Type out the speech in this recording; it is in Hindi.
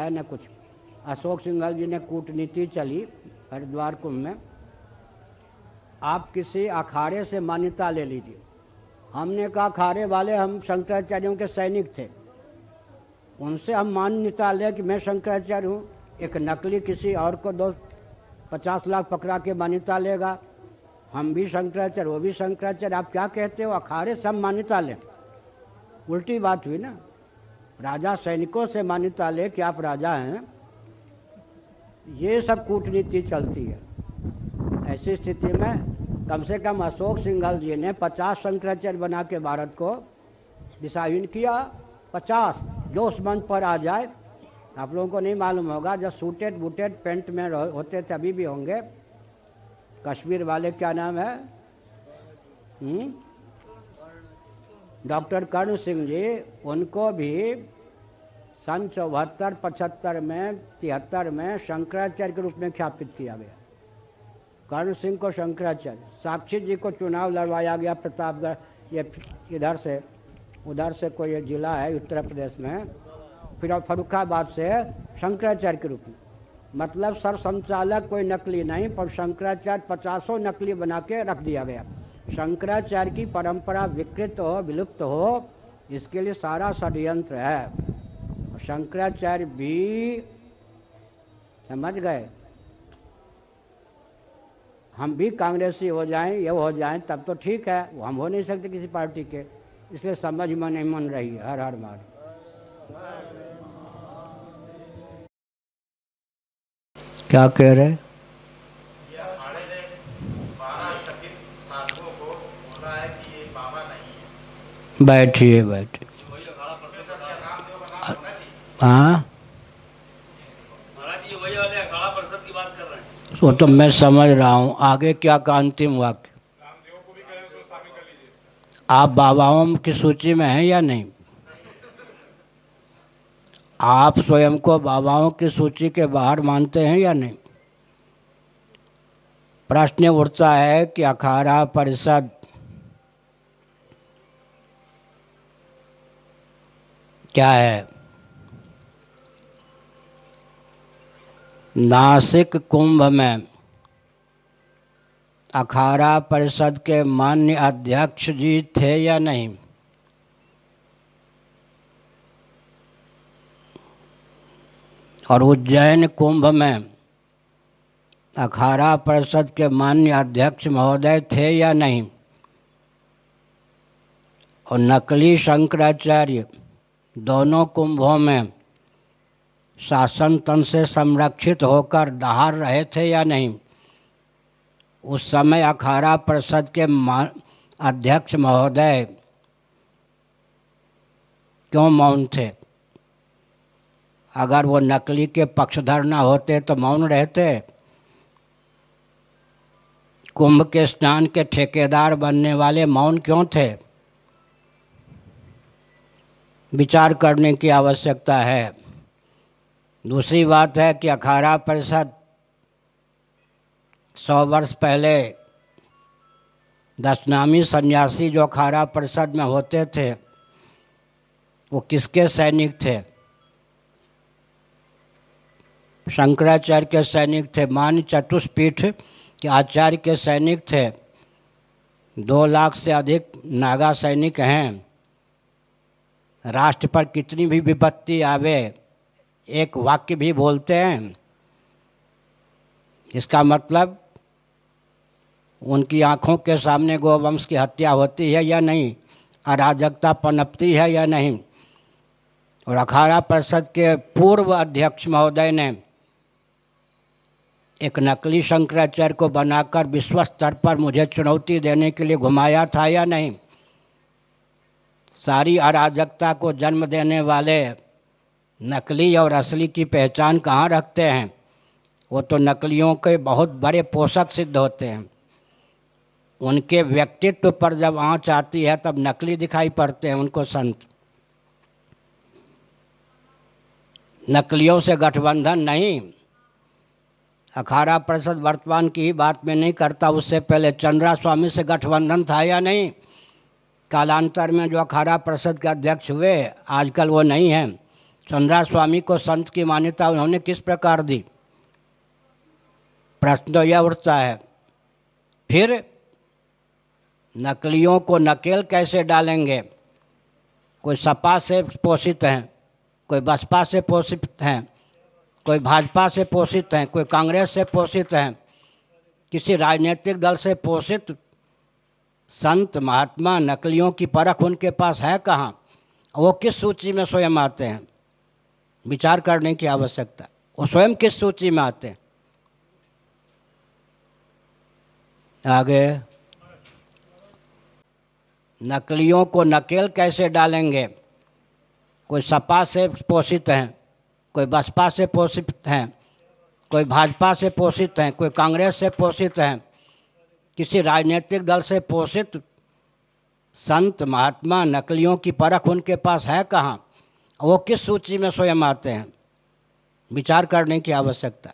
है न कुछ। अशोक सिंघल जी ने कूटनीति चली हरिद्वार कुंभ में, आप किसी अखाड़े से मान्यता ले लीजिए। हमने कहा अखाड़े वाले हम शंकराचार्यों के सैनिक थे, उनसे हम मान्यता लें कि मैं शंकराचार्य हूँ। एक नकली किसी और को 50 लाख पकड़ा के मान्यता लेगा, हम भी शंकराचार्य वो भी शंकराचार्य। आप क्या कहते हो, अखाड़े से हम मान्यता लें? उल्टी बात हुई ना। राजा सैनिकों से मान्यता ले कि आप राजा हैं, ये सब कूटनीति चलती है। ऐसी स्थिति में कम से कम अशोक सिंघल जी ने 50 शंकराचार्य बना के भारत को दिशाहीन किया। 50 जो उस मंच पर आ जाए। आप लोगों को नहीं मालूम होगा, जब सूटेड बूटेड पेंट में होते थे, अभी भी होंगे। कश्मीर वाले क्या नाम है, डॉक्टर कर्ण सिंह जी, उनको भी सन 74, 75 में, 73 में शंकराचार्य के रूप में ख्यापित किया गया। कर्ण सिंह को शंकराचार्य, साक्षी जी को चुनाव लड़वाया गया प्रतापगढ़, ये इधर से उधर से कोई ये जिला है उत्तर प्रदेश में, फिर फर्रुखाबाद से शंकराचार्य के रूप में। मतलब सरसंचालक कोई नकली नहीं, पर शंकराचार्य 50 नकली बना के रख दिया गया। शंकराचार्य की परंपरा विकृत हो, विलुप्त हो, इसके लिए सारा षड्यंत्र है। शंकराचार्य भी समझ गए, हम भी कांग्रेसी हो जाएं, ये हो जाएं तब तो ठीक है, वो हम हो नहीं सकते किसी पार्टी के, इसलिए समझ में नहीं मन रही है। हर हर महादेव। क्या कह रहे? बैठिए बैठिए। हाँ, वो तो मैं समझ रहा हूँ। आगे क्या का अंतिम वाक्य? आप बाबाओं की सूची में हैं या नहीं? आप स्वयं को बाबाओं की सूची के बाहर मानते हैं या नहीं? प्रश्न उठता है कि अखाड़ा परिषद क्या है? नासिक कुंभ में अखाड़ा परिषद के माननीय अध्यक्ष जी थे या नहीं? और उज्जैन कुंभ में अखाड़ा परिषद के माननीय अध्यक्ष महोदय थे या नहीं? और नकली शंकराचार्य दोनों कुंभों में शासन तंत्र से संरक्षित होकर दहाड़ रहे थे या नहीं? उस समय अखाड़ा परिषद के अध्यक्ष महोदय क्यों मौन थे? अगर वो नकली के पक्षधर न होते तो मौन रहते? कुंभ के स्नान के ठेकेदार बनने वाले मौन क्यों थे? विचार करने की आवश्यकता है। दूसरी बात है कि अखाड़ा परिषद 100 वर्ष पहले 10 नामी सन्यासी जो अखाड़ा परिषद में होते थे, वो किसके सैनिक थे? शंकराचार्य के सैनिक थे। मान चतुष्पीठ के आचार्य के सैनिक थे। 2 लाख से अधिक नागा सैनिक हैं। राष्ट्र पर कितनी भी विपत्ति आवे, एक वाक्य भी बोलते हैं। इसका मतलब उनकी आंखों के सामने गोवंश की हत्या होती है या नहीं, अराजकता पनपती है या नहीं। और अखाड़ा परिषद के पूर्व अध्यक्ष महोदय ने एक नकली शंकराचार्य को बनाकर विश्व स्तर पर मुझे चुनौती देने के लिए घुमाया था या नहीं? सारी अराजकता को जन्म देने वाले नकली और असली की पहचान कहाँ रखते हैं? वो तो नकलियों के बहुत बड़े पोषक सिद्ध होते हैं। उनके व्यक्तित्व पर जब आँच आती है तब नकली दिखाई पड़ते हैं उनको संत। नकलियों से गठबंधन नहीं। अखाड़ा परिषद वर्तमान की ही बात में नहीं करता, उससे पहले चंद्रा स्वामी से गठबंधन था या नहीं? कालांतर में जो अखाड़ा परिषद के अध्यक्ष हुए, आजकल वो नहीं हैं। चंद्रा स्वामी को संत की मान्यता उन्होंने किस प्रकार दी? प्रश्न तो यह उठता है। फिर नकलियों को नकेल कैसे डालेंगे? कोई सपा से पोषित हैं, कोई बसपा से पोषित हैं, कोई भाजपा से पोषित हैं, कोई कांग्रेस से पोषित हैं, किसी राजनीतिक दल से पोषित संत महात्मा नकलियों की परख उनके पास है कहाँ? वो किस सूची में स्वयं आते हैं? विचार करने की आवश्यकता। वो स्वयं किस सूची में आते हैं? आगे, नकलियों को नकेल कैसे डालेंगे? कोई सपा से पोषित हैं, कोई बसपा से पोषित हैं, कोई भाजपा से पोषित हैं, कोई कांग्रेस से पोषित हैं, किसी राजनीतिक दल से पोषित संत महात्मा नकलियों की परख उनके पास है कहाँ? वो किस सूची में स्वयं आते हैं? विचार करने की आवश्यकता।